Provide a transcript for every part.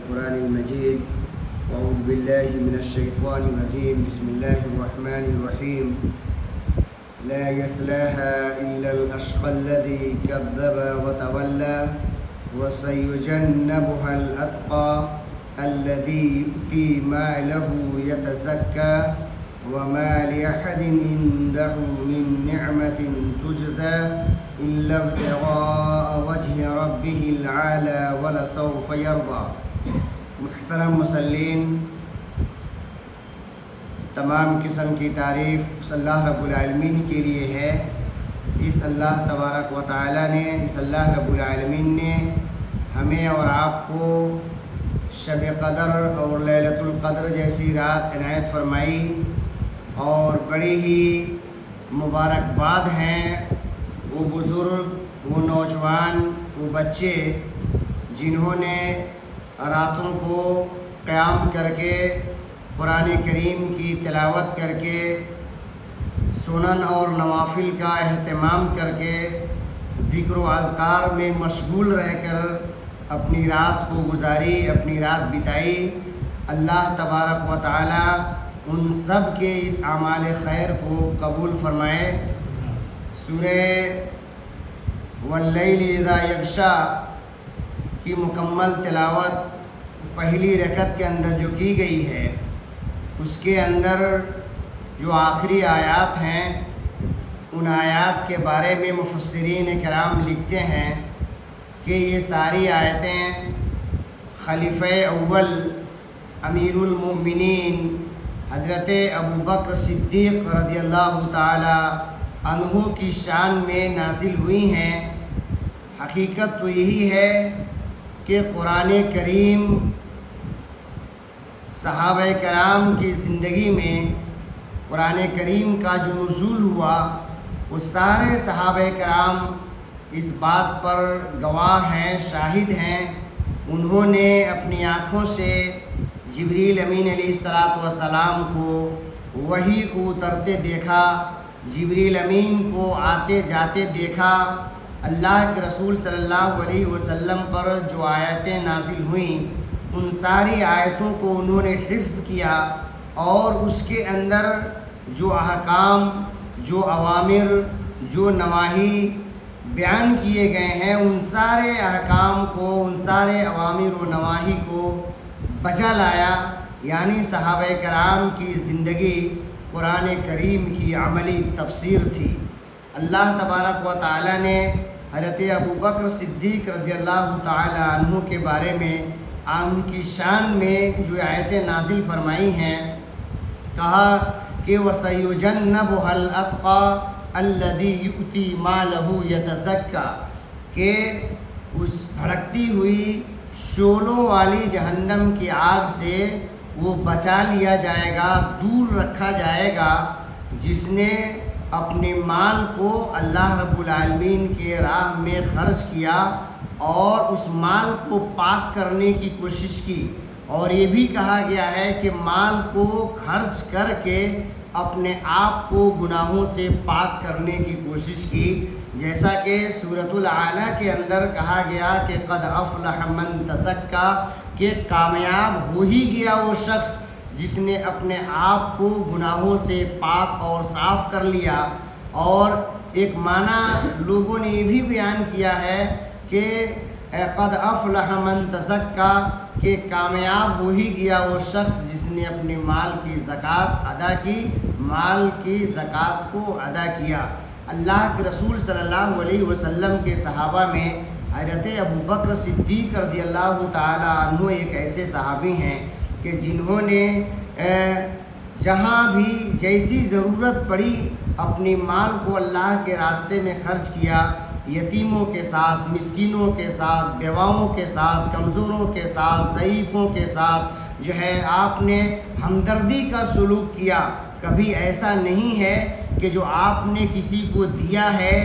القرآن المجيد وأعوذ بالله من الشيطان الرجيم بسم الله الرحمن الرحيم لا يصلاها إلا الأشقى الذي كذب وتولى وسيجنبها الأتقى الذي يؤتي ماله يتزكى وما لأحد عنده من نعمة تجزى إلا ابتغاء وجه ربه العالى ولسوف يرضى۔ محترم مسلین، تمام قسم کی تعریف اس اللہ رب العالمین کے لیے ہے جس اللہ تبارک و تعالی نے رب العالمین نے ہمیں اور آپ کو شب قدر اور لیلۃ القدر جیسی رات عنایت فرمائی، اور بڑی ہی مبارکباد ہیں وہ بزرگ، وہ نوجوان، وہ بچے جنہوں نے راتوں کو قیام کر کے قرآن کریم کی تلاوت کر کے سنن اور نوافل کا اہتمام کر کے ذکر و اذکار میں مشغول رہ کر اپنی رات کو گزاری، اپنی رات بتائی۔ اللہ تبارک و تعالی ان سب کے اس اعمال خیر کو قبول فرمائے۔ سورہ واللیل اذا یغشی کی مکمل تلاوت پہلی رکعت کے اندر جو کی گئی ہے، اس کے اندر جو آخری آیات ہیں ان آیات کے بارے میں مفسرین کرام لکھتے ہیں کہ یہ ساری آیتیں خلیفہ اول امیر المؤمنین حضرت ابوبکر صدیق رضی اللہ تعالی عنہ کی شان میں نازل ہوئی ہیں۔ حقیقت تو یہی ہے کہ قرآن کریم صحابہ کرام کی زندگی میں قرآن کریم کا جو نزول ہوا، وہ سارے صحابہ کرام اس بات پر گواہ ہیں، شاہد ہیں۔ انہوں نے اپنی آنکھوں سے جبریل امین علیہ السلام کو وحی کو اترتے دیکھا، جبریل امین کو آتے جاتے دیکھا۔ اللہ کے رسول صلی اللہ علیہ وسلم پر جو آیتیں نازل ہوئیں ان ساری آیتوں کو انہوں نے حفظ کیا، اور اس کے اندر جو احکام، جو اوامر، جو نواہی بیان کیے گئے ہیں، ان سارے احکام کو، ان سارے اوامر و نواہی کو بجا لایا۔ یعنی صحابہ کرام کی زندگی قرآن کریم کی عملی تفسیر تھی۔ اللہ تبارک و تعالی نے حضرت ابوبکر صدیق رضی اللہ تعالی عنہ کے بارے میں ان کی شان میں جو آیتیں نازل فرمائی ہیں، کہا کہ وَسَيُجَنَّبُهَا الْأَتْقَى الَّذِي يُؤْتِي مَالَهُ يَتَزَكَّى، کہ اس بھڑکتی ہوئی شعلوں والی جہنم کی آگ سے وہ بچا لیا جائے گا، دور رکھا جائے گا، جس نے اپنے مال کو اللہ رب العالمین کے راہ میں خرچ کیا اور اس مال کو پاک کرنے کی کوشش کی۔ اور یہ بھی کہا گیا ہے کہ مال کو خرچ کر کے اپنے آپ کو گناہوں سے پاک کرنے کی کوشش کی، جیسا کہ سورۃ الاعلیٰ کے اندر کہا گیا کہ قد افلح من تزکیٰ، کہ کامیاب ہو ہی گیا وہ شخص جس نے اپنے آپ کو گناہوں سے پاک اور صاف کر لیا۔ اور ایک معنی لوگوں نے یہ بھی بیان کیا ہے کہ قد افلح من تزکیٰ، کہ کامیاب ہو ہی گیا وہ شخص جس نے اپنے مال کی زکوٰۃ ادا کی، مال کی زکوٰۃ کو ادا کیا۔ اللہ کے رسول صلی اللہ علیہ وسلم کے صحابہ میں حضرت ابوبکر صدیق رضی اللہ تعالی عنہ ایک ایسے صحابی ہیں کہ جنہوں نے جہاں بھی جیسی ضرورت پڑی اپنی مال کو اللہ کے راستے میں خرچ کیا، یتیموں کے ساتھ، مسکینوں کے ساتھ، بیواؤں کے ساتھ، کمزوروں کے ساتھ، ضعیفوں کے ساتھ جو ہے آپ نے ہمدردی کا سلوک کیا۔ کبھی ایسا نہیں ہے کہ جو آپ نے کسی کو دیا ہے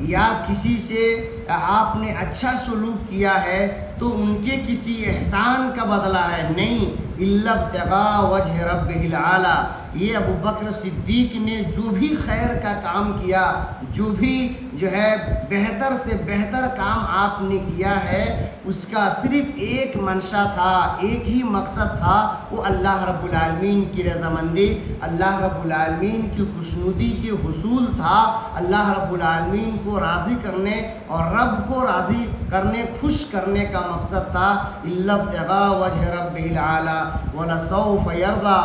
یا کسی سے آپ نے اچھا سلوک کیا ہے تو ان کے کسی احسان کا بدلہ ہے، نہیں، الا ابتغاء وجہ ربہ العالی۔ یہ ابوبکر صدیق نے جو بھی خیر کا کام کیا، جو بھی جو ہے بہتر سے بہتر کام آپ نے کیا ہے اس کا صرف ایک منشا تھا، ایک ہی مقصد تھا، وہ اللہ رب العالمین کی رضامندی، اللہ رب العالمین کی خوشنودی کے حصول تھا، اللہ رب العالمین کو راضی کرنے اور رب کو راضی کرنے، خوش کرنے کا مقصد تھا۔ الا ابتغاء وجہ ربہ الاعلی ولسوف یرضی۔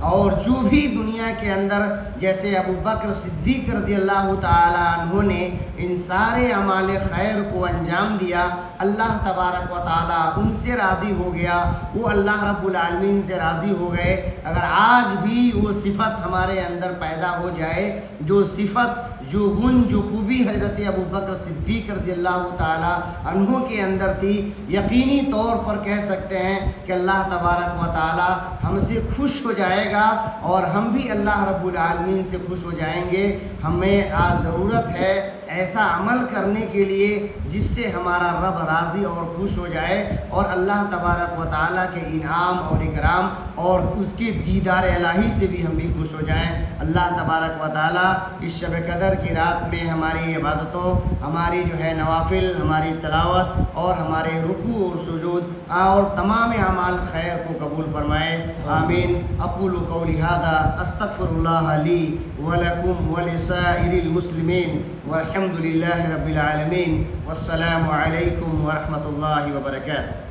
اور جو بھی دنیا کے اندر جیسے ابو بکر صدیق رضی اللہ تعالی عنہ نے ان سارے اعمال خیر کو انجام دیا، اللہ تبارک و تعالی ان سے راضی ہو گیا، وہ اللہ رب العالمین سے راضی ہو گئے۔ اگر آج بھی وہ صفت ہمارے اندر پیدا ہو جائے، جو صفت، جو گن، جو خوبی حضرت ابو بکر صدیق رضی اللہ تعالی عنہ کے اندر تھی، یقینی طور پر کہہ سکتے ہیں کہ اللہ تبارک و تعالی ہم سے خوش ہو جائے گا اور ہم بھی اللہ رب العالمین سے خوش ہو جائیں گے۔ ہمیں آج ضرورت ہے ایسا عمل کرنے کے لیے جس سے ہمارا رب راضی اور خوش ہو جائے اور اللہ تبارک و تعالیٰ کے انعام اور اکرام اور اس کے دیدار الہی سے بھی ہم بھی خوش ہو جائیں۔ اللہ تبارک و تعالیٰ اس شب قدر کی رات میں ہماری عبادتوں، ہماری جو ہے نوافل، ہماری تلاوت اور ہمارے رکوع اور سجود اور تمام اعمال خیر کو قبول فرمائے، آمین۔ اقول قولی ھذا استغفر اللہ لی ولکم ولسائر المسلمین والحمد للہ رب العالمین، والسلام علیکم ورحمۃ اللہ وبرکاتہ۔